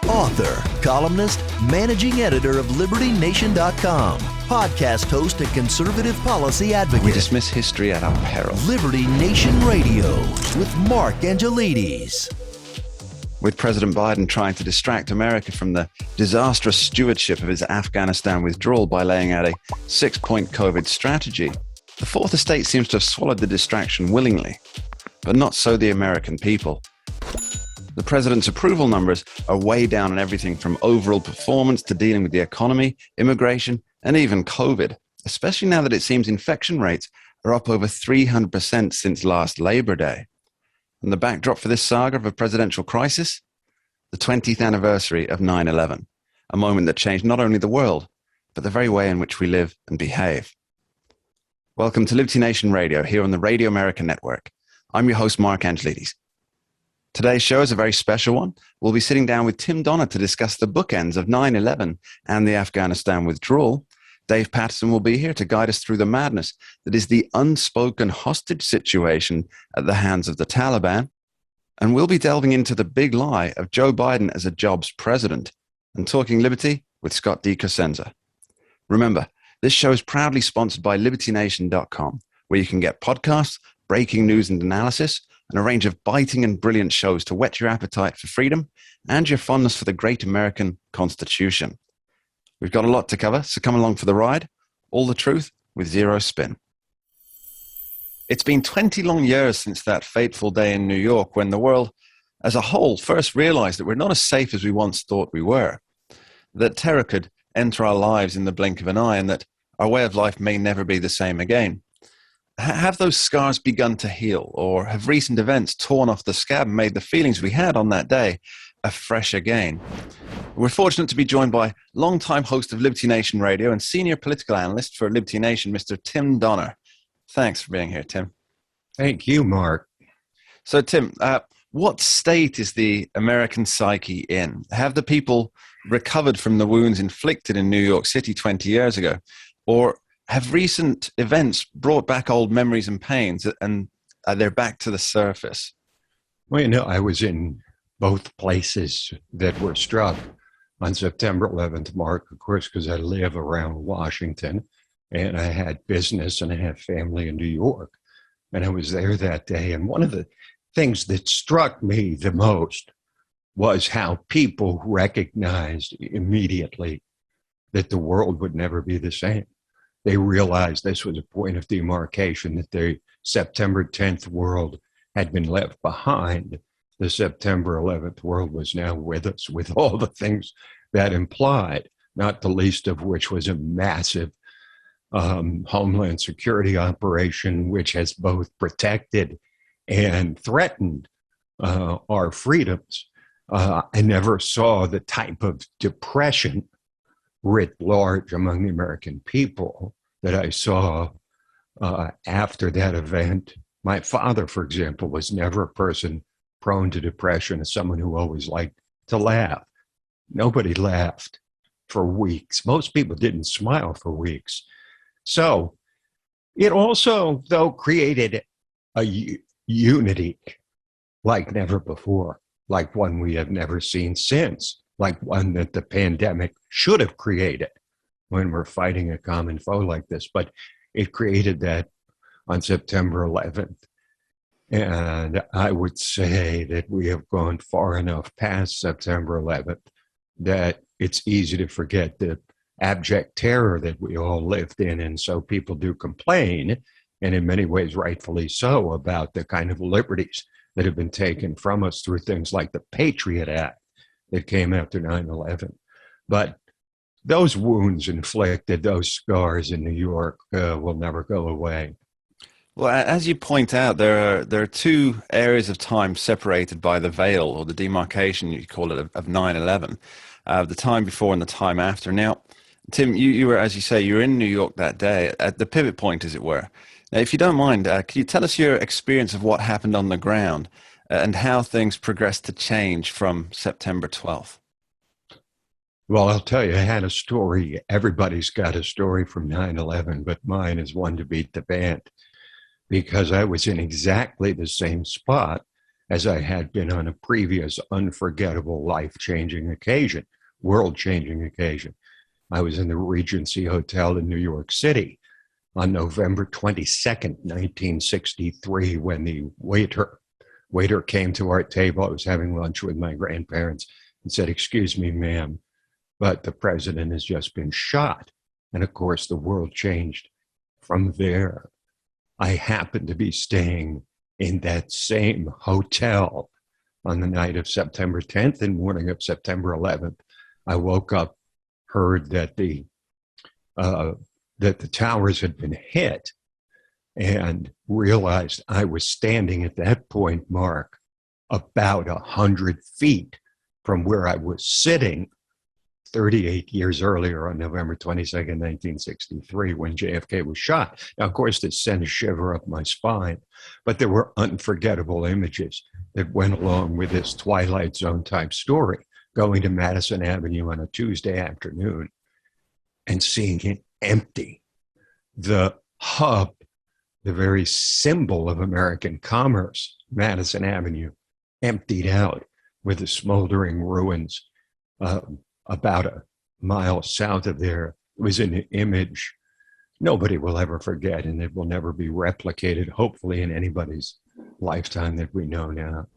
Author, columnist, managing editor of LibertyNation.com, podcast host and conservative policy advocate. We dismiss history at our peril. Liberty Nation Radio with Mark Angelides. With President Biden trying to distract America from the disastrous stewardship of his Afghanistan withdrawal by laying out a 6-point COVID strategy, the Fourth Estate seems to have swallowed the distraction willingly, but not so the American people. The president's approval numbers are way down on everything from overall performance to dealing with the economy, immigration, and even COVID, especially now that it seems infection rates are up over 300% since last Labor Day. And the backdrop for this saga of a presidential crisis? The 20th anniversary of 9/11, a moment that changed not only the world, but the very way in which we live and behave. Welcome to Liberty Nation Radio here on the Radio America Network. I'm your host, Mark Angelides. Today's show is a very special one. We'll be sitting down with Tim Donner to discuss the bookends of 9/11 and the Afghanistan withdrawal. Dave Paterson will be here to guide us through the madness that is the unspoken hostage situation at the hands of the Taliban. And we'll be delving into the big lie of Joe Biden as a jobs president and talking liberty with Scott D. Cosenza. Remember, this show is proudly sponsored by LibertyNation.com, where you can get podcasts, breaking news and analysis, and a range of biting and brilliant shows to whet your appetite for freedom and your fondness for the great American Constitution. We've got a lot to cover, so come along for the ride. All the truth with zero spin. It's been 20 long years since that fateful day in New York when the world as a whole first realized that we're not as safe as we once thought we were, that terror could enter our lives in the blink of an eye, and that our way of life may never be the same again. Have those scars begun to heal, or have recent events torn off the scab and made the feelings we had on that day afresh again? We're fortunate to be joined by longtime host of Liberty Nation Radio and senior political analyst for Liberty Nation, Mr. Tim Donner. Thanks for being here, Tim. Thank you, Mark. So, Tim, what state is the American psyche in? Have the people recovered from the wounds inflicted in New York City 20 years ago? Or have recent events brought back old memories and pains, and they're back to the surface? Well, you know, I was in both places that were struck on September 11th, Mark, of course, because I live around Washington, and I had business and I have family in New York. And I was there that day. And one of the things that struck me the most was how people recognized immediately that the world would never be the same. They realized this was a point of demarcation, that the September 10th world had been left behind. The September 11th world was now with us, with all the things that implied, not the least of which was a massive Homeland Security operation, which has both protected and threatened our freedoms. I never saw the type of depression writ large among the American people that I saw after that event. My father, for example, was never a person prone to depression, as someone who always liked to laugh. Nobody laughed for weeks. Most people didn't smile for weeks. So it also, though, created a unity like never before, like one we have never seen since, like one that the pandemic should have created when we're fighting a common foe like this. But it created that on September 11th. And I would say that we have gone far enough past September 11th that it's easy to forget the abject terror that we all lived in. And so people do complain, and in many ways rightfully so, about the kind of liberties that have been taken from us through things like the Patriot Act that came after 9/11. But those wounds inflicted, those scars in New York will never go away. Well, as you point out, there are two areas of time separated by the veil, or the demarcation, you call it, of 9/11, the time before and the time after. Now, Tim, you were, as you say, you were in New York that day, at the pivot point, as it were. Now, if you don't mind, can you tell us your experience of what happened on the ground and how things progressed to change from September 12th? Well, I'll tell you, I had a story. Everybody's got a story from 9/11, but mine is one to beat the band, because I was in exactly the same spot as I had been on a previous unforgettable, life-changing occasion, world-changing occasion. I was in the Regency Hotel in New York City on November 22nd, 1963, when the waiter came to our table. I was having lunch with my grandparents and said, "Excuse me, ma'am, but the president has just been shot." And of course, the world changed from there. I happened to be staying in that same hotel on the night of September 10th and morning of September 11th. I woke up, heard that the towers had been hit, and realized I was standing at that point, Mark, about 100 feet from where I was sitting 38 years earlier on November 22nd, 1963, when JFK was shot. Now, of course, this sent a shiver up my spine, but there were unforgettable images that went along with this Twilight Zone type story, going to Madison Avenue on a Tuesday afternoon and seeing it empty. The hub, the very symbol of American commerce, Madison Avenue, emptied out with the smoldering ruins about a mile south of there. It was an image nobody will ever forget, and it will never be replicated, hopefully, in anybody's lifetime that we know now.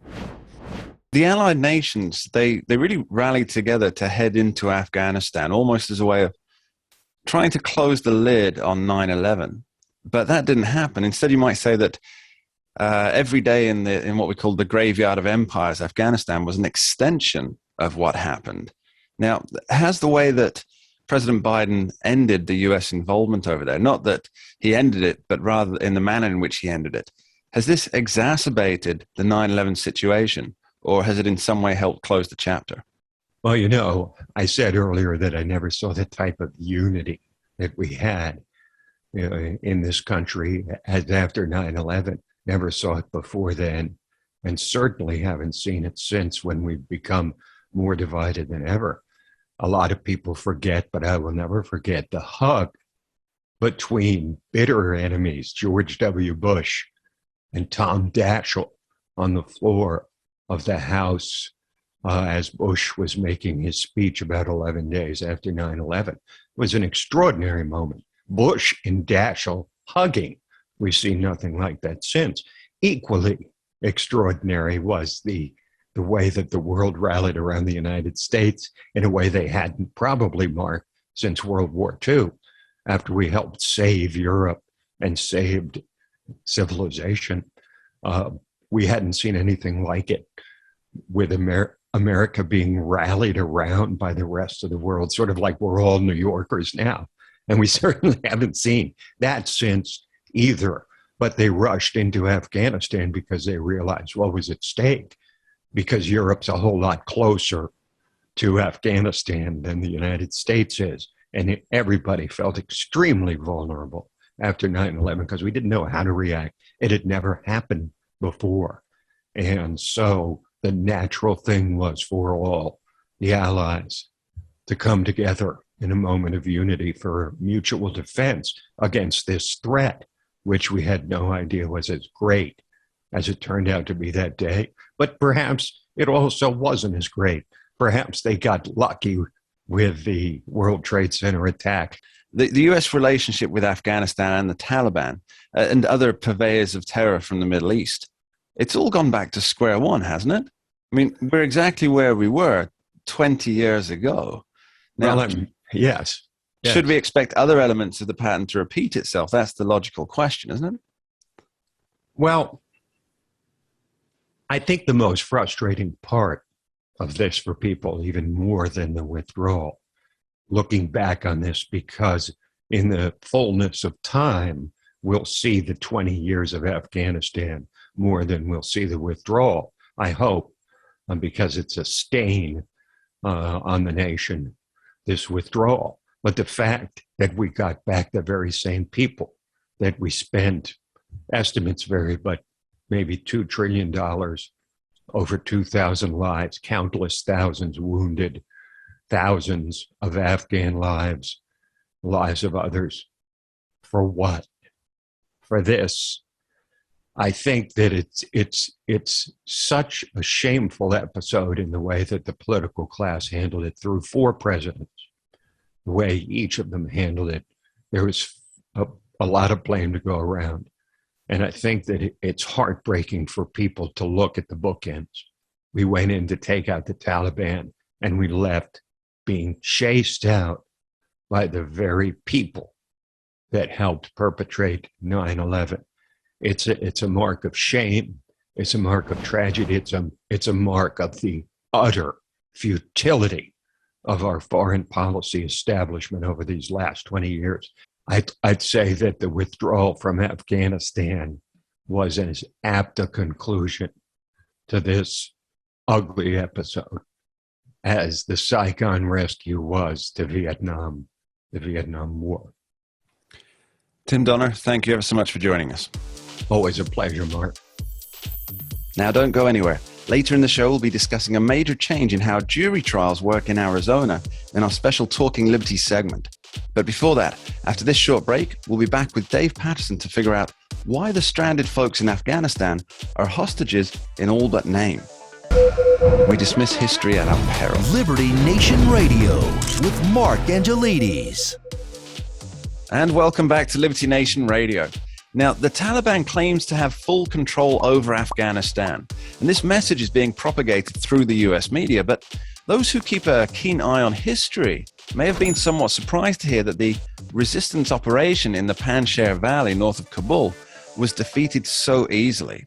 The Allied nations, they really rallied together to head into Afghanistan, almost as a way of trying to close the lid on 9/11. But that didn't happen. Instead, you might say that every day in what we call the graveyard of empires, Afghanistan was an extension of what happened. Now, has the way that President Biden ended the U.S. involvement over there, not that he ended it, but rather in the manner in which he ended it, has this exacerbated the 9/11 situation, or has it in some way helped close the chapter? Well, you know, I said earlier that I never saw the type of unity that we had in this country as after 9/11. Never saw it before then, and certainly haven't seen it since, when we've become more divided than ever. A lot of people forget, but I will never forget the hug between bitter enemies, George W. Bush and Tom Daschle, on the floor of the House as Bush was making his speech about 11 days after 9/11. It was an extraordinary moment. Bush and Daschle hugging. We've seen nothing like that since. Equally extraordinary was the way that the world rallied around the United States in a way they hadn't probably, Mark, since World War II, after we helped save Europe and saved civilization. We hadn't seen anything like it, with America being rallied around by the rest of the world, sort of like we're all New Yorkers now. And we certainly haven't seen that since either. But they rushed into Afghanistan because they realized what was at stake, because Europe's a whole lot closer to Afghanistan than the United States is. And everybody felt extremely vulnerable after 9/11 because we didn't know how to react. It had never happened before. And so the natural thing was for all the allies to come together in a moment of unity for mutual defense against this threat, which we had no idea was as great as it turned out to be that day. But perhaps it also wasn't as great. Perhaps they got lucky with the World Trade Center attack. The U.S. relationship with Afghanistan and the Taliban and other purveyors of terror from the Middle East, it's all gone back to square one, hasn't it? I mean, we're exactly where we were 20 years ago. Now, Well, yes. should we expect other elements of the pattern to repeat itself? That's the logical question, isn't it? Well, I think the most frustrating part of this for people, even more than the withdrawal, looking back on this, because in the fullness of time, we'll see the 20 years of Afghanistan more than we'll see the withdrawal, I hope, because it's a stain on the nation, this withdrawal. But the fact that we got back the very same people that we spent, estimates vary, but maybe $2 trillion, over 2,000 lives, countless thousands wounded, thousands of Afghan lives, lives of others. For what? For this. I think that it's such a shameful episode in the way that the political class handled it through 4 presidents. The way each of them handled it, there was a lot of blame to go around. And I think that it's heartbreaking for people to look at the bookends. We went in to take out the Taliban, and we left being chased out by the very people that helped perpetrate 9/11. It's a mark of shame. It's a mark of tragedy. It's a mark of the utter futility of our foreign policy establishment over these last 20 years. I'd say that the withdrawal from Afghanistan was as apt a conclusion to this ugly episode as the Saigon rescue was to Vietnam, the Vietnam War. Tim Donner, thank you ever so much for joining us. Always a pleasure, Mark. Now, don't go anywhere. Later in the show, we'll be discussing a major change in how jury trials work in Arizona in our special Talking Liberty segment. But before that, after this short break, we'll be back with Dave Paterson to figure out why the stranded folks in Afghanistan are hostages in all but name. We dismiss history at our peril. Liberty Nation Radio with Mark Angelides. And welcome back to Liberty Nation Radio. Now, the Taliban claims to have full control over Afghanistan, and this message is being propagated through the US media, but those who keep a keen eye on history may have been somewhat surprised to hear that the resistance operation in the Panjshir Valley north of Kabul was defeated so easily.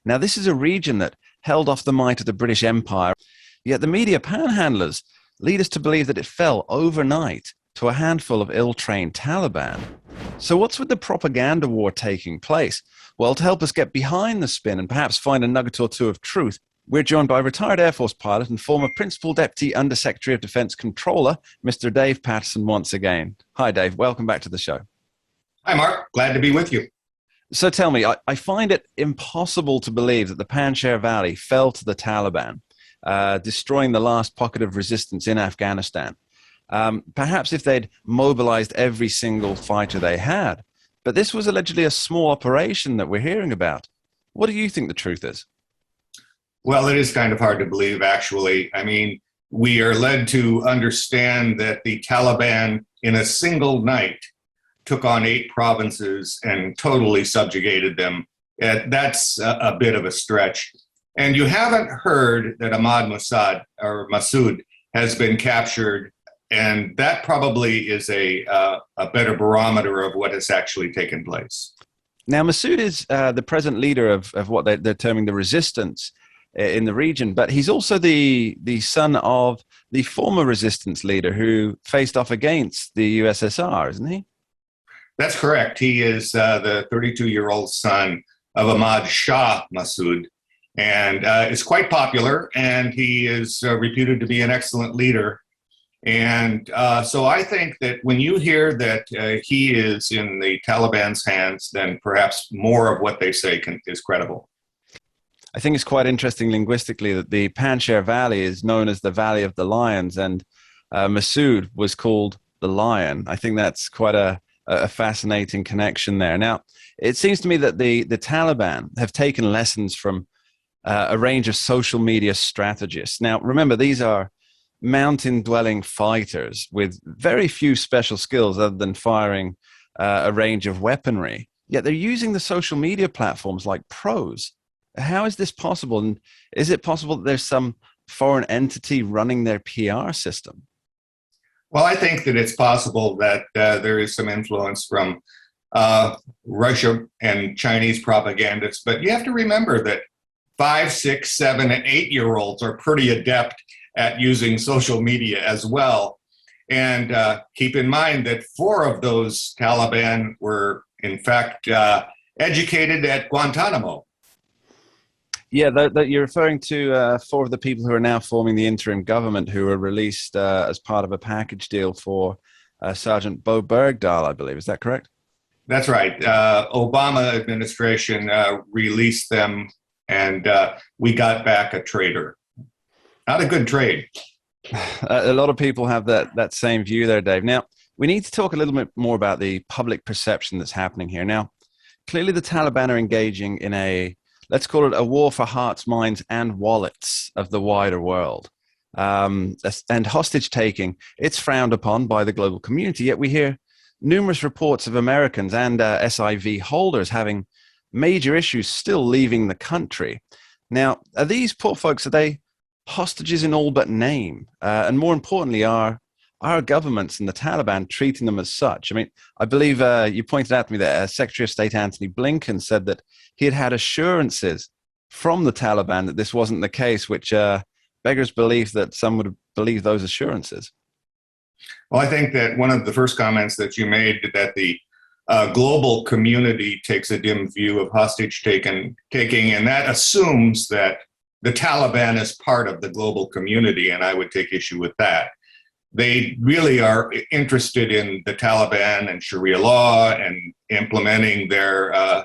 Now, this is a region that held off the might of the British Empire, yet the media panhandlers lead us to believe that it fell overnight to a handful of ill-trained Taliban. So what's with the propaganda war taking place? Well, to help us get behind the spin and perhaps find a nugget or two of truth, we're joined by retired Air Force pilot and former Principal Deputy Undersecretary of Defense Controller, Mr. Dave Paterson, once again. Hi, Dave. Welcome back to the show. Hi, Mark. Glad to be with you. So tell me, I find it impossible to believe that the Panjshir Valley fell to the Taliban, destroying the last pocket of resistance in Afghanistan. Perhaps if they'd mobilized every single fighter they had. But this was allegedly a small operation that we're hearing about. What do you think the truth is? Well, it is kind of hard to believe, actually. I mean, we are led to understand that the Taliban, in a single night, took on 8 provinces and totally subjugated them. That's a bit of a stretch. And you haven't heard that Ahmad Massoud has been captured. And that probably is a better barometer of what has actually taken place. Now, Massoud is the present leader of what they're terming the resistance in the region, but he's also the son of the former resistance leader who faced off against the USSR, isn't he? That's correct. He is the 32-year-old son of Ahmad Shah Massoud, and is quite popular, and he is reputed to be an excellent leader. And so I think that when you hear that he is in the Taliban's hands, then perhaps more of what they say is credible. I think it's quite interesting linguistically that the Panjshir Valley is known as the Valley of the Lions, and Massoud was called the Lion. I think that's quite a fascinating connection there. Now, it seems to me that the Taliban have taken lessons from a range of social media strategists. Now, remember, these are mountain-dwelling fighters with very few special skills other than firing a range of weaponry. Yet they're using the social media platforms like pros. How is this possible? And is it possible that there's some foreign entity running their PR system? Well, I think that it's possible that there is some influence from Russia and Chinese propagandists. But you have to remember that 5, 6, 7, and 8-year-olds are pretty adept at using social media as well. And keep in mind that 4 of those Taliban were, in fact, educated at Guantanamo. Yeah, that you're referring to 4 of the people who are now forming the interim government who were released as part of a package deal for Sergeant Bo Bergdahl, I believe. Is that correct? That's right. Obama administration released them, and we got back a traitor. Not a good trade. A lot of people have that same view there, Dave. Now, we need to talk a little bit more about the public perception that's happening here. Now, Clearly, the Taliban are engaging in let's call it a war for hearts, minds, and wallets of the wider world. And hostage taking, it's frowned upon by the global community, yet we hear numerous reports of Americans and SIV holders having major issues still leaving the country. Now, are these poor folks, are they hostages in all but name? And more importantly, are our governments and the Taliban treating them as such? I mean, I believe you pointed out to me that Secretary of State Antony Blinken said that he had assurances from the Taliban that this wasn't the case, which beggars belief that some would believe those assurances. Well, I think that one of the first comments that you made, that the global community takes a dim view of hostage taking, and that assumes that the Taliban is part of the global community, and I would take issue with that. They really are interested in the Taliban and Sharia law and implementing their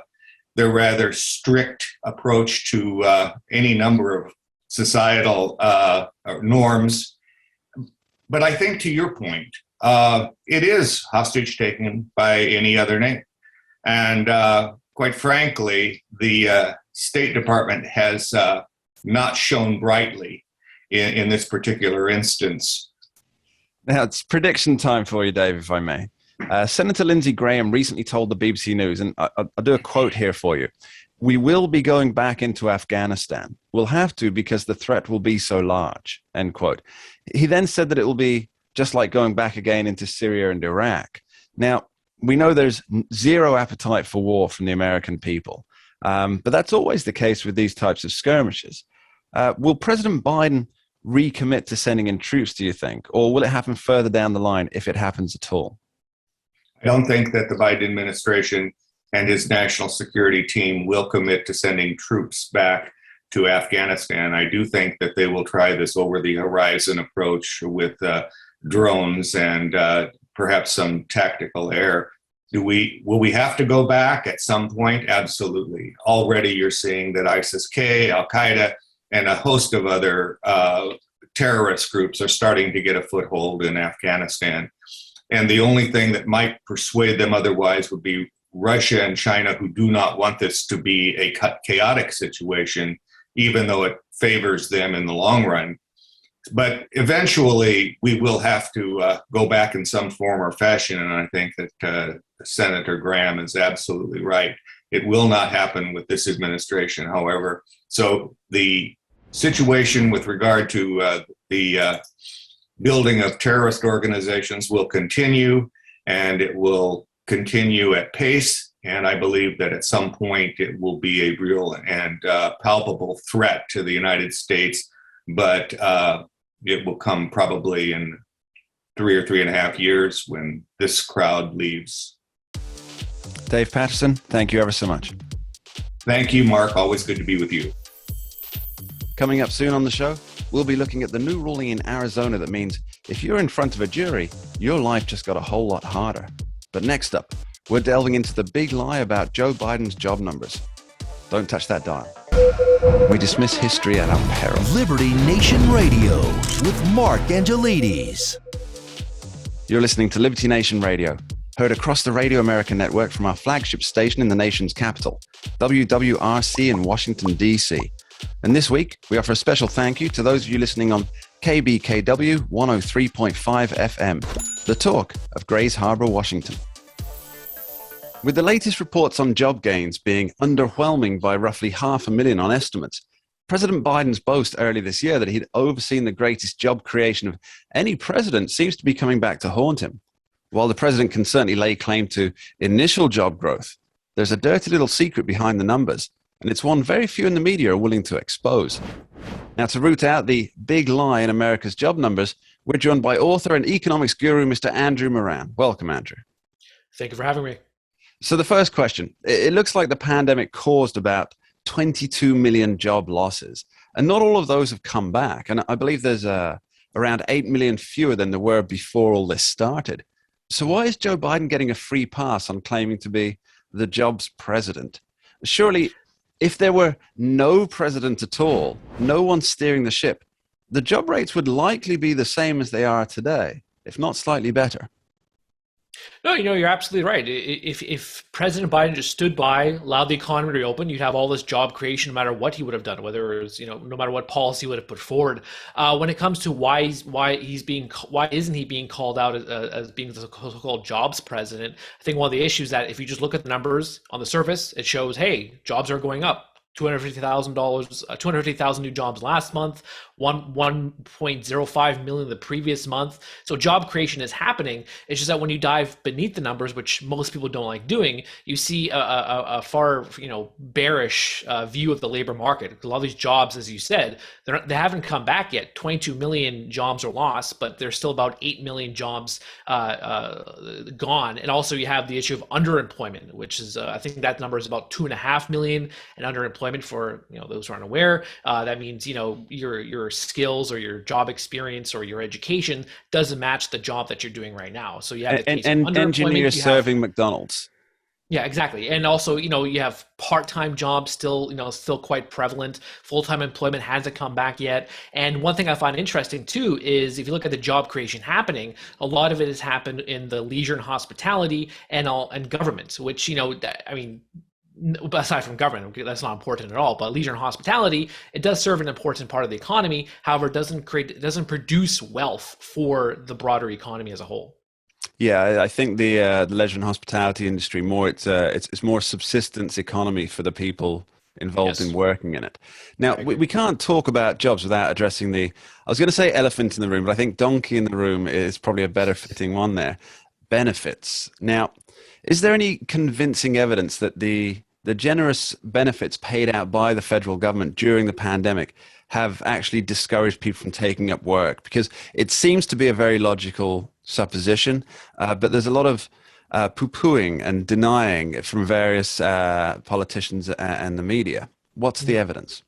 rather strict approach to any number of societal norms. But I think, to your point, it is hostage taking by any other name. And quite frankly, the State Department has not shone brightly in this particular instance. Now, it's prediction time for you, Dave, if I may. Senator Lindsey Graham recently told the BBC News, and I'll do a quote here for you. "We will be going back into Afghanistan. We'll have to because the threat will be so large," end quote. He then said that it will be just like going back again into Syria and Iraq. Now, we know there's zero appetite for war from the American people, but that's always the case with these types of skirmishes. Will President Biden recommit to sending in troops, do you think? Or will it happen further down the line if it happens at all? I don't think that the Biden administration and his national security team will commit to sending troops back to Afghanistan. I do think that they will try this over-the-horizon approach with drones and perhaps some tactical air. Will we have to go back at some point? Absolutely. Already you're seeing that ISIS-K, Al-Qaeda, and a host of other terrorist groups are starting to get a foothold in Afghanistan. And the only thing that might persuade them otherwise would be Russia and China, who do not want this to be a chaotic situation, even though it favors them in the long run. But eventually, we will have to go back in some form or fashion, and I think that Senator Graham is absolutely right. It will not happen with this administration, however. So the situation with regard to the building of terrorist organizations will continue, and it will continue at pace. And I believe that at some point it will be a real and palpable threat to the United States, but it will come probably in 3 or 3.5 years when this crowd leaves. Dave Paterson, thank you ever so much. Thank you, Mark. Always good to be with you. Coming up soon on the show, we'll be looking at the new ruling in Arizona that means if you're in front of a jury, your life just got a whole lot harder. But next up, we're delving into the big lie about Joe Biden's job numbers. Don't touch that dial. We dismiss history at our peril. Liberty Nation Radio with Mark Angelides. You're listening to Liberty Nation Radio, heard across the Radio American network from our flagship station in the nation's capital, WWRC in Washington, D.C. And this week, we offer a special thank you to those of you listening on KBKW 103.5 FM, the talk of Grays Harbor, Washington. With the latest reports on job gains being underwhelming by roughly 500,000 on estimates, President Biden's boast earlier this year that he'd overseen the greatest job creation of any president seems to be coming back to haunt him. While the president can certainly lay claim to initial job growth, there's a dirty little secret behind the numbers, and it's one very few in the media are willing to expose. Now, to root out the big lie in America's job numbers, we're joined by author and economics guru, Mr. Andrew Moran. Welcome, Andrew. Thank you for having me. So the first question, it looks like the pandemic caused about 22 million job losses, and not all of those have come back. And I believe there's around 8 million fewer than there were before all this started. So why is Joe Biden getting a free pass on claiming to be the jobs president? Surely, if there were no president at all, no one steering the ship, the job rates would likely be the same as they are today, if not slightly better. No, you're absolutely right. If President Biden just stood by, allowed the economy to reopen, you'd have all this job creation no matter what he would have done, whether it was, no matter what policy he would have put forward. When it comes to why isn't he being called out as being the so-called jobs president? I think one of the issues that if you just look at the numbers on the surface, it shows, hey, jobs are going up. $250,000 new jobs last month, 1.05 million the previous month. So job creation is happening. It's just that when you dive beneath the numbers, which most people don't like doing, you see a far bearish view of the labor market. A lot of these jobs, as you said, they haven't come back yet. 22 million jobs are lost, but there's still about 8 million jobs gone. And also you have the issue of underemployment, which is I think that number is about 2.5 million, and underemployment for those who aren't aware, that means your skills or your job experience or your education doesn't match the job that you're doing right now. So you have and engineers serving McDonald's. Yeah, exactly. And also, you have part-time jobs still quite prevalent. Full-time employment hasn't come back yet. And one thing I find interesting too is if you look at the job creation happening, a lot of it has happened in the leisure and hospitality and government, which aside from government, that's not important at all, but leisure and hospitality, it does serve an important part of the economy. However, it doesn't produce wealth for the broader economy as a whole. Yeah, I think the leisure and hospitality industry it's more subsistence economy for the people involved in working in it. Now, we can't talk about jobs without addressing I was going to say elephant in the room, but I think donkey in the room is probably a better fitting one there. Benefits. Now, is there any convincing evidence that the generous benefits paid out by the federal government during the pandemic have actually discouraged people from taking up work? Because it seems to be a very logical supposition, but there's a lot of poo-pooing and denying from various politicians and the media. What's the evidence?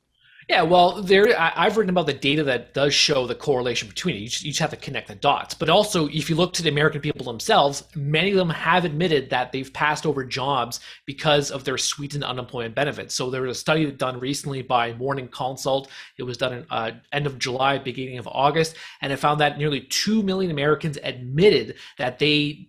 Yeah, well, I've written about the data that does show the correlation between it. You just have to connect the dots. But also, if you look to the American people themselves, many of them have admitted that they've passed over jobs because of their sweetened unemployment benefits. So there was a study done recently by Morning Consult. It was done in end of July, beginning of August, and it found that nearly 2 million Americans admitted that they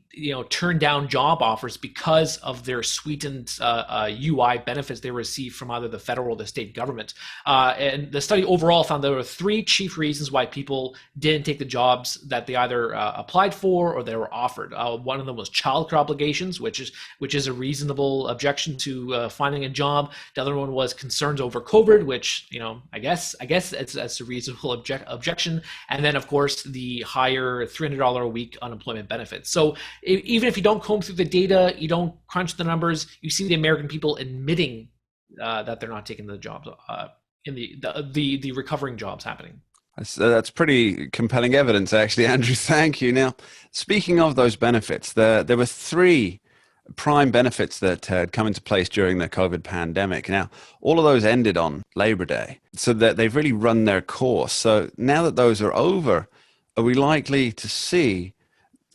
turned down job offers because of their sweetened UI benefits they received from either the federal or the state government. And the study overall found there were 3 chief reasons why people didn't take the jobs that they either applied for or they were offered. One of them was childcare obligations, which is a reasonable objection to finding a job. The other one was concerns over COVID, which I guess that's a reasonable objection. And then of course the higher $300 a week unemployment benefits. So even if you don't comb through the data, you don't crunch the numbers, you see the American people admitting that they're not taking the jobs in the recovering jobs happening. That's pretty compelling evidence, actually, Andrew. Thank you. Now, speaking of those benefits, there were 3 prime benefits that had come into place during the COVID pandemic. Now, all of those ended on Labor Day, so that they've really run their course. So now that those are over, are we likely to see,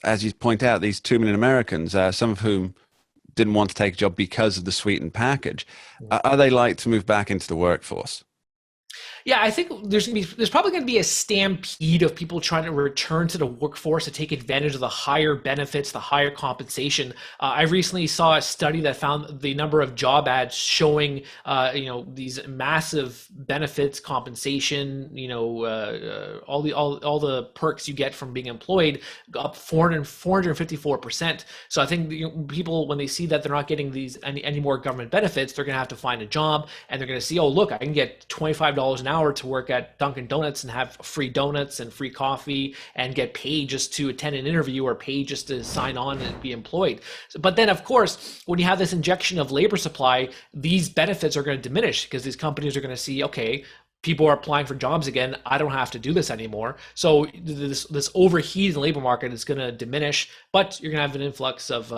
as you point out, these 2 million Americans, some of whom didn't want to take a job because of the sweetened package, are they likely to move back into the workforce? Yeah, I think there's probably going to be a stampede of people trying to return to the workforce to take advantage of the higher benefits, the higher compensation. I recently saw a study that found the number of job ads showing, these massive benefits, compensation, all the perks you get from being employed, up 454%. So I think people, when they see that they're not getting these any more government benefits, they're going to have to find a job, and they're going to see, oh, look, I can get $25 an hour to work at Dunkin' Donuts and have free donuts and free coffee and get paid just to attend an interview or paid just to sign on and be employed. But then, of course, when you have this injection of labor supply, these benefits are going to diminish because these companies are going to see, okay, people are applying for jobs again. I don't have to do this anymore. So this overheated labor market is going to diminish, but you're going to have an influx of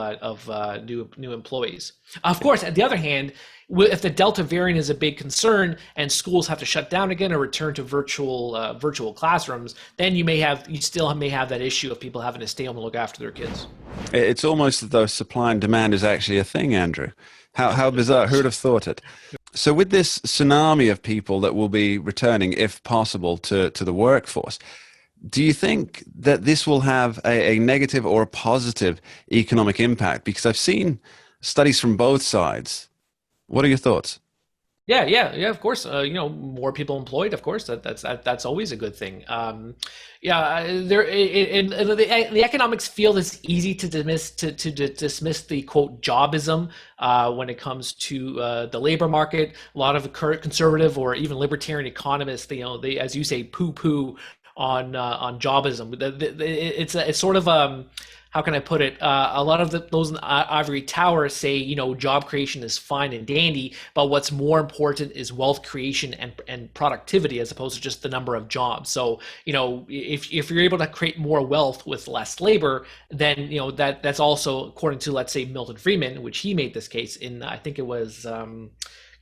new employees. Of course, at the other hand, if the Delta variant is a big concern and schools have to shut down again or return to virtual classrooms, then you still may have that issue of people having to stay home and look after their kids. It's almost as though supply and demand is actually a thing, Andrew. How bizarre. Who would have thought it? So with this tsunami of people that will be returning, if possible, to the workforce, Do you think that this will have a negative or a positive economic impact? Because I've seen studies from both sides. What are your thoughts? Yeah. Of course, more people employed. Of course, that's always a good thing. There in the economics field, it's easy to dismiss the quote jobism when it comes to the labor market. A lot of current conservative or even libertarian economists, they as you say, poo-poo on jobism. It's sort of how can I put it? A lot of those in the ivory tower say, job creation is fine and dandy, but what's more important is wealth creation and productivity as opposed to just the number of jobs. So, if you're able to create more wealth with less labor, then, that's also according to, let's say, Milton Friedman, which he made this case in, I think it was,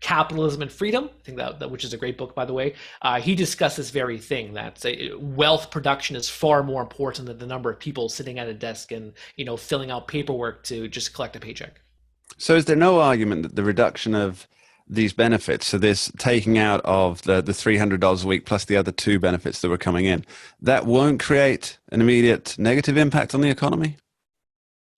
Capitalism and Freedom, I think that which is a great book, by the way. He discussed this very thing, that wealth production is far more important than the number of people sitting at a desk and filling out paperwork to just collect a paycheck. So is there no argument that the reduction of these benefits, so this taking out of the $300 a week plus the other two benefits that were coming in, that won't create an immediate negative impact on the economy?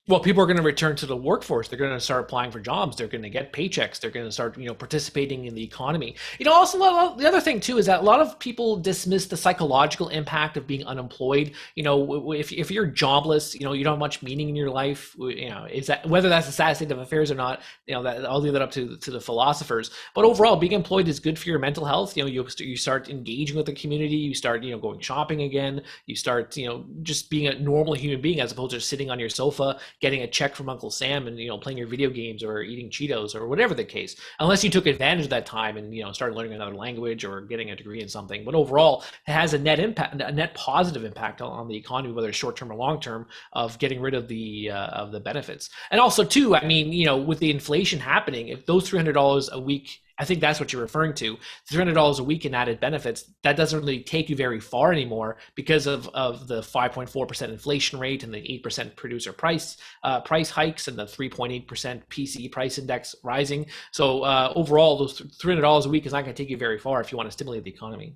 Well, people are going to return to the workforce. They're going to start applying for jobs. They're going to get paychecks. They're going to start, participating in the economy. Also, the other thing too is that a lot of people dismiss the psychological impact of being unemployed. If you're jobless, you don't have much meaning in your life. Is that whether that's a sad state of affairs or not? That I'll leave that up to the philosophers. But overall, being employed is good for your mental health. You start engaging with the community. You start, going shopping again. You start, just being a normal human being as opposed to sitting on your sofa, getting a check from Uncle Sam and, playing your video games or eating Cheetos or whatever the case, unless you took advantage of that time and, started learning another language or getting a degree in something. But overall, it has a net positive impact on the economy, whether it's short-term or long-term, of getting rid of the benefits. And also too, with the inflation happening, if those $300 a week, I think that's what you're referring to, $300 a week in added benefits, that doesn't really take you very far anymore because of the 5.4% inflation rate and the 8% producer price hikes and the 3.8% PCE price index rising. So overall, those $300 a week is not going to take you very far if you want to stimulate the economy.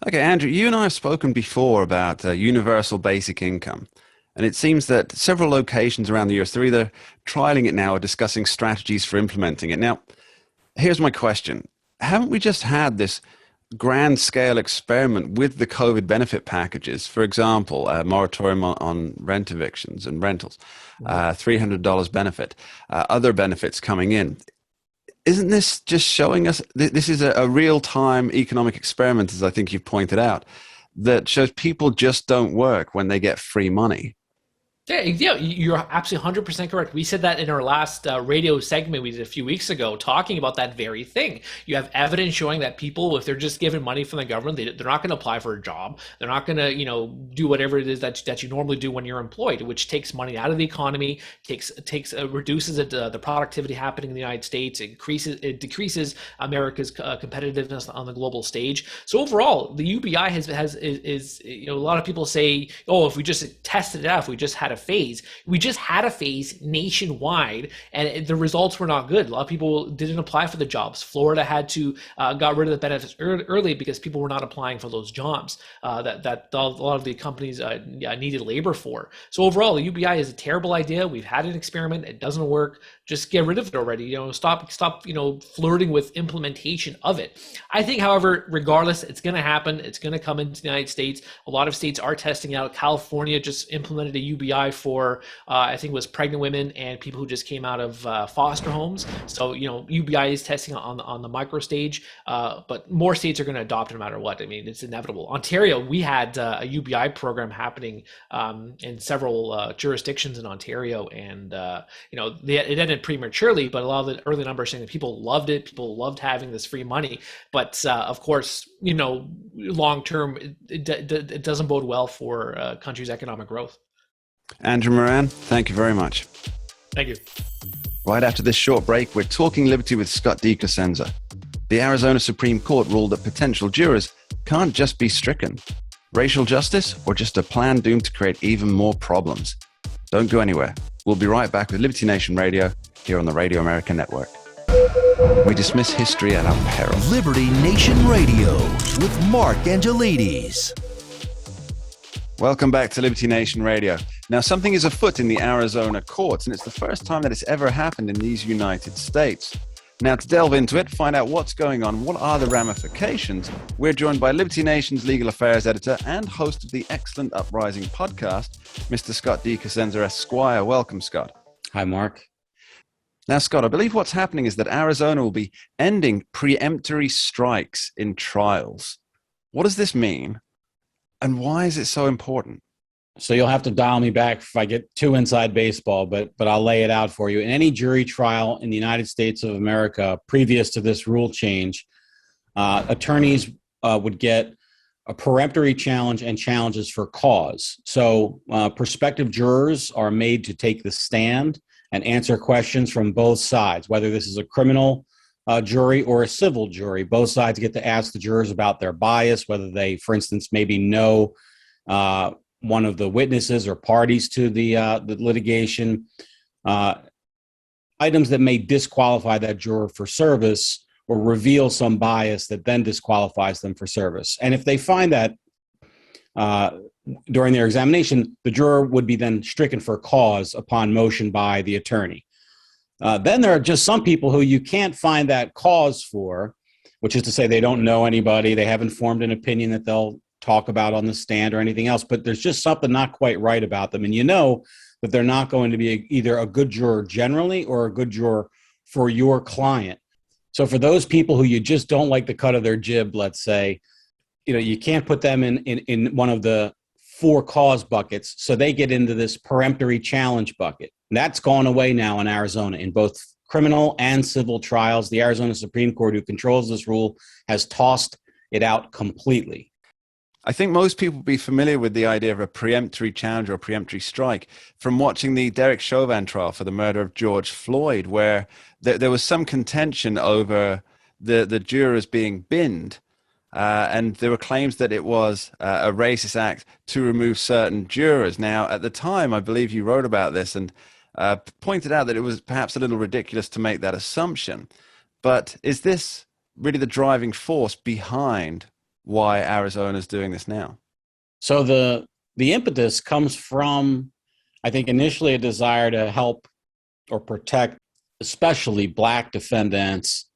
Okay, Andrew, you and I have spoken before about universal basic income. And it seems that several locations around the US, they're either trialing it now or discussing strategies for implementing it. Now, here's my question. Haven't we just had this grand scale experiment with the COVID benefit packages? For example, a moratorium on rent evictions and rentals, $300 benefit, other benefits coming in. Isn't this just showing us, this is a real-time economic experiment, as I think you've pointed out, that shows people just don't work when they get free money? Yeah, you're absolutely 100% correct. We said that in our last radio segment we did a few weeks ago, talking about that very thing. You have evidence showing that people, if they're just given money from the government, they're not going to apply for a job. They're not going to, do whatever it is that you normally do when you're employed, which takes money out of the economy, reduces the productivity happening in the United States, it decreases America's competitiveness on the global stage. So overall, the UBI is a lot of people say, oh, if we just tested it out, if we just had a phase. We just had a phase nationwide, and the results were not good. A lot of people didn't apply for the jobs. Florida had to got rid of the benefits early because people were not applying for those jobs that a lot of the companies needed labor for. So overall, the UBI is a terrible idea. We've had an experiment. It doesn't work. Just get rid of it already. Stop flirting with implementation of it. I think, however, regardless, it's going to happen. It's going to come into the United States. A lot of states are testing out. California just implemented a UBI for I think it was pregnant women and people who just came out of foster homes. So UBI is testing on the micro stage, but more states are going to adopt it no matter what. I mean, it's inevitable. Ontario, we had a UBI program happening in several jurisdictions in Ontario, and it ended prematurely, but a lot of the early numbers saying that people loved it. People loved having this free money, but of course, long term, it doesn't bode well for a country's economic growth. Andrew Moran, thank you very much. Thank you. Right after this short break, we're talking liberty with Scott D. Cosenza. The Arizona Supreme Court ruled that potential jurors can't just be stricken. Racial justice, or just a plan doomed to create even more problems? Don't go anywhere. We'll be right back with Liberty Nation Radio here on the Radio America Network. We dismiss history at our peril. Liberty Nation Radio with Mark Angelides. Welcome back to Liberty Nation Radio. Now, something is afoot in the Arizona courts, and it's the first time that it's ever happened in these United States. Now, to delve into it, find out what's going on, what are the ramifications, we're joined by Liberty Nation's legal affairs editor and host of the excellent Uprising podcast, Mr. Scott D. Cosenza Esquire. Welcome, Scott. Hi, Mark. Now, Scott, I believe what's happening is that Arizona will be ending preemptory strikes in trials. What does this mean? And why is it so important? So you'll have to dial me back if I get too inside baseball, but I'll lay it out for you. In any jury trial in the United States of America, previous to this rule change, attorneys would get a peremptory challenge and challenges for cause. So prospective jurors are made to take the stand and answer questions from both sides, whether this is a criminal jury or a civil jury. Both sides get to ask the jurors about their bias, whether they, for instance, maybe know one of the witnesses or parties to the litigation, items that may disqualify that juror for service or reveal some bias that then disqualifies them for service. And if they find that during their examination, the juror would be then stricken for cause upon motion by the attorney. Then there are just some people who you can't find that cause for, which is to say they don't know anybody, they haven't formed an opinion that they'll talk about on the stand or anything else, but there's just something not quite right about them. And you know that they're not going to be either a good juror generally or a good juror for your client. So for those people who you just don't like the cut of their jib, let's say, you can't put them in one of the 4 cause buckets, so they get into this peremptory challenge bucket. And that's gone away now in Arizona in both criminal and civil trials. The Arizona Supreme Court, who controls this rule, has tossed it out completely. I think most people will be familiar with the idea of a preemptory challenge or a preemptory strike from watching the Derek Chauvin trial for the murder of George Floyd, where there was some contention over the jurors being binned. And there were claims that it was a racist act to remove certain jurors. Now, at the time, I believe you wrote about this and pointed out that it was perhaps a little ridiculous to make that assumption. But is this really the driving force behind why Arizona is doing this now? So the impetus comes from, I think, initially a desire to help or protect especially Black defendants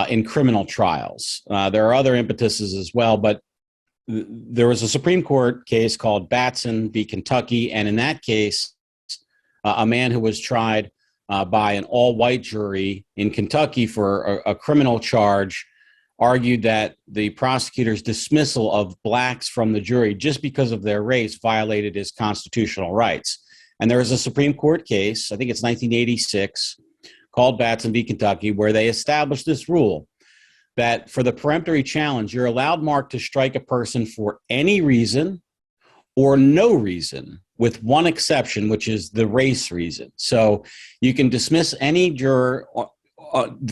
in criminal trials. There are other impetuses as well, but there was a Supreme Court case called Paterson v. Kentucky, and in that case, a man who was tried by an all-white jury in Kentucky for a criminal charge argued that the prosecutor's dismissal of Blacks from the jury just because of their race violated his constitutional rights. And there was a Supreme Court case, I think it's 1986, called Paterson v. Kentucky, where they established this rule that for the peremptory challenge, you're allowed, Mark, to strike a person for any reason or no reason, with one exception, which is the race reason. So you can dismiss any juror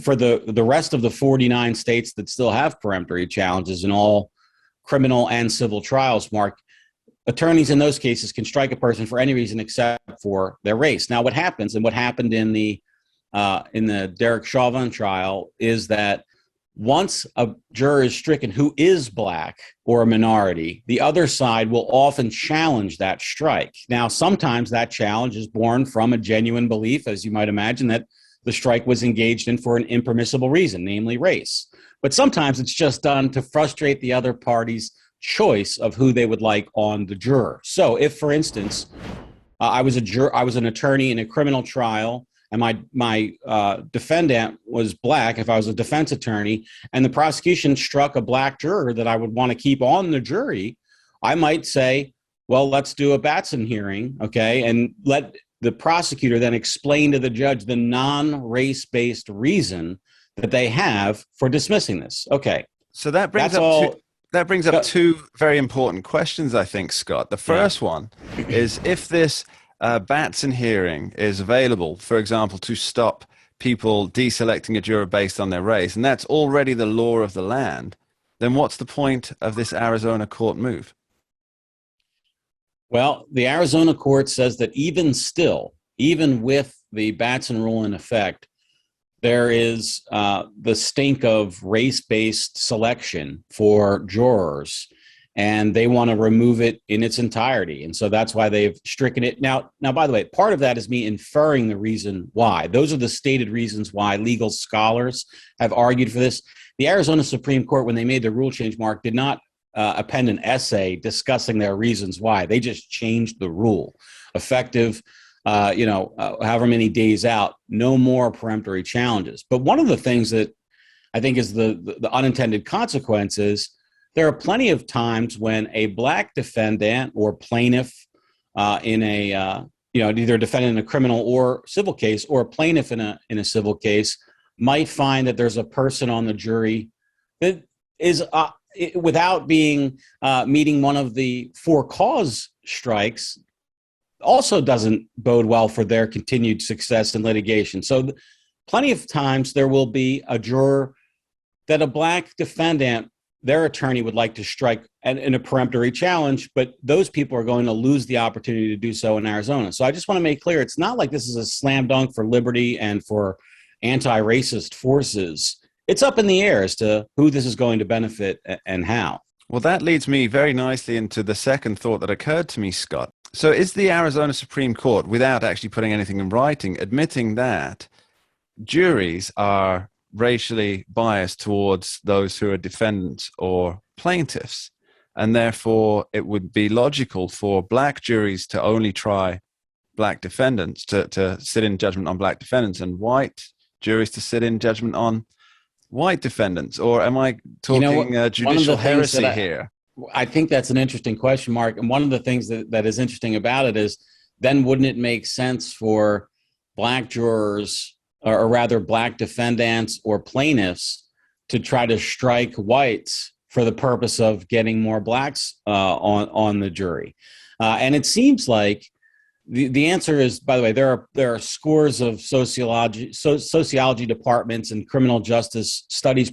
for the rest of the 49 states that still have peremptory challenges in all criminal and civil trials, Mark. Attorneys in those cases can strike a person for any reason except for their race. Now, what happens, and what happened in the Derek Chauvin trial, is that once a juror is stricken who is Black or a minority, the other side will often challenge that strike. Now, sometimes that challenge is born from a genuine belief, as you might imagine, that the strike was engaged in for an impermissible reason, namely race. But sometimes it's just done to frustrate the other party's choice of who they would like on the juror. So if, for instance, I was an attorney in a criminal trial, and my defendant was Black, if I was a defense attorney, and the prosecution struck a Black juror that I would want to keep on the jury, I might say, well, let's do a Paterson hearing, okay, and let the prosecutor then explain to the judge the non-race-based reason that they have for dismissing this. Okay. So that brings up two very important questions, I think, Scott. The first one is, if this Paterson hearing is available, for example, to stop people deselecting a juror based on their race, and that's already the law of the land, then what's the point of this Arizona court move? Well, the Arizona court says that even with the Paterson rule in effect, there is the stink of race-based selection for jurors. and they want to remove it in its entirety. And so that's why they've stricken it. Now, by the way, part of that is me inferring the reason why. Those are the stated reasons why legal scholars have argued for this. The Arizona Supreme Court, when they made the rule change, Mark, did not append an essay discussing their reasons why. They just changed the rule. Effective, however many days out, no more peremptory challenges. But one of the things that I think is the unintended consequence is there are plenty of times when a Black defendant or plaintiff in a, either a defendant in a criminal or civil case, or a plaintiff in a civil case might find that there's a person on the jury that is, without being meeting one of the 4 cause strikes, also doesn't bode well for their continued success in litigation. So plenty of times there will be a juror that a Black defendant, their attorney would like to strike in a peremptory challenge, but those people are going to lose the opportunity to do so in Arizona. So I just want to make clear, it's not like this is a slam dunk for liberty and for anti-racist forces. It's up in the air as to who this is going to benefit and how. Well, that leads me very nicely into the second thought that occurred to me, Scott. So is the Arizona Supreme Court, without actually putting anything in writing, admitting that juries are racially biased towards those who are defendants or plaintiffs, and therefore it would be logical for Black juries to only try Black defendants, to sit in judgment on Black defendants, and white juries to sit in judgment on white defendants? Or am I talking judicial heresy here? I think that's an interesting question, Mark. And one of the things that is interesting about it is, then wouldn't it make sense for Black jurors, or rather Black defendants or plaintiffs, to try to strike whites for the purpose of getting more Blacks on the jury? And it seems like the answer is, by the way, there are scores of sociology departments and criminal justice studies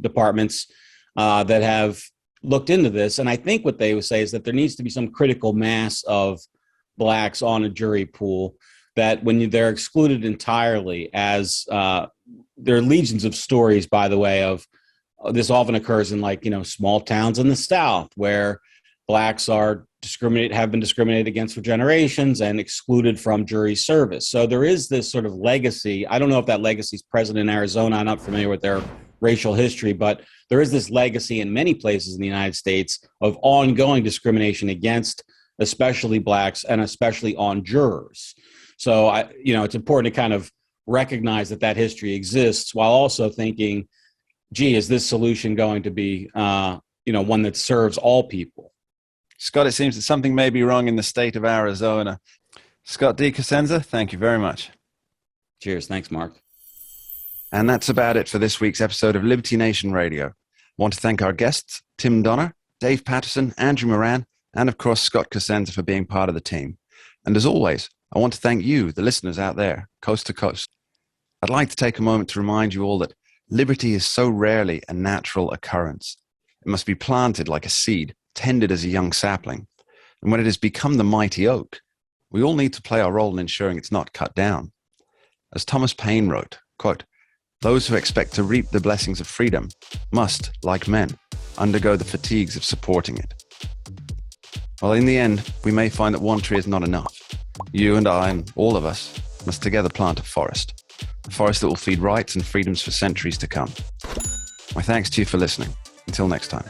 departments that have looked into this. And I think what they would say is that there needs to be some critical mass of Blacks on a jury pool, that when they're excluded entirely, as there are legions of stories, by the way, of this often occurs in small towns in the South where Blacks have been discriminated against for generations and excluded from jury service. So there is this sort of legacy. I don't know if that legacy is present in Arizona. I'm not familiar with their racial history, but there is this legacy in many places in the United States of ongoing discrimination against especially Blacks and especially on jurors. So it's important to kind of recognize that history exists, while also thinking, gee, is this solution going to be one that serves all people? Scott, it seems that something may be wrong in the state of Arizona. Scott D. Cosenza, thank you very much. Cheers. Thanks, Mark. And that's about it for this week's episode of Liberty Nation Radio. I want to thank our guests, Tim Donner, Dave Paterson, Andrew Moran, and of course, Scott Cosenza, for being part of the team. And as always, I want to thank you, the listeners out there, coast to coast. I'd like to take a moment to remind you all that liberty is so rarely a natural occurrence. It must be planted like a seed, tended as a young sapling. And when it has become the mighty oak, we all need to play our role in ensuring it's not cut down. As Thomas Paine wrote, quote, "Those who expect to reap the blessings of freedom must, like men, undergo the fatigues of supporting it." Well, in the end, we may find that one tree is not enough. You and I and all of us must together plant a forest that will feed rights and freedoms for centuries to come. My thanks to you for listening. Until next time.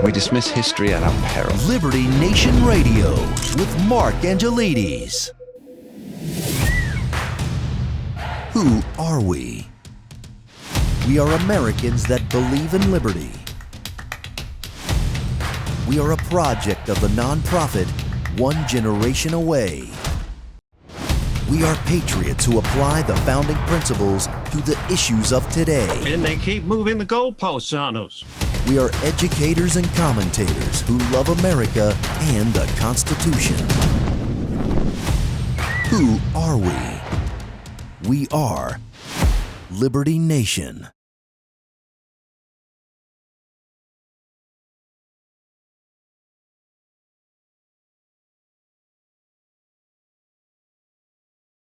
We dismiss history at our peril. Liberty Nation Radio with Mark Angelides. Who are we? We are Americans that believe in liberty. We are a project of the nonprofit One Generation Away. We are patriots who apply the founding principles to the issues of today. And they keep moving the goalposts on us. We are educators and commentators who love America and the Constitution. Who are we? We are Liberty Nation.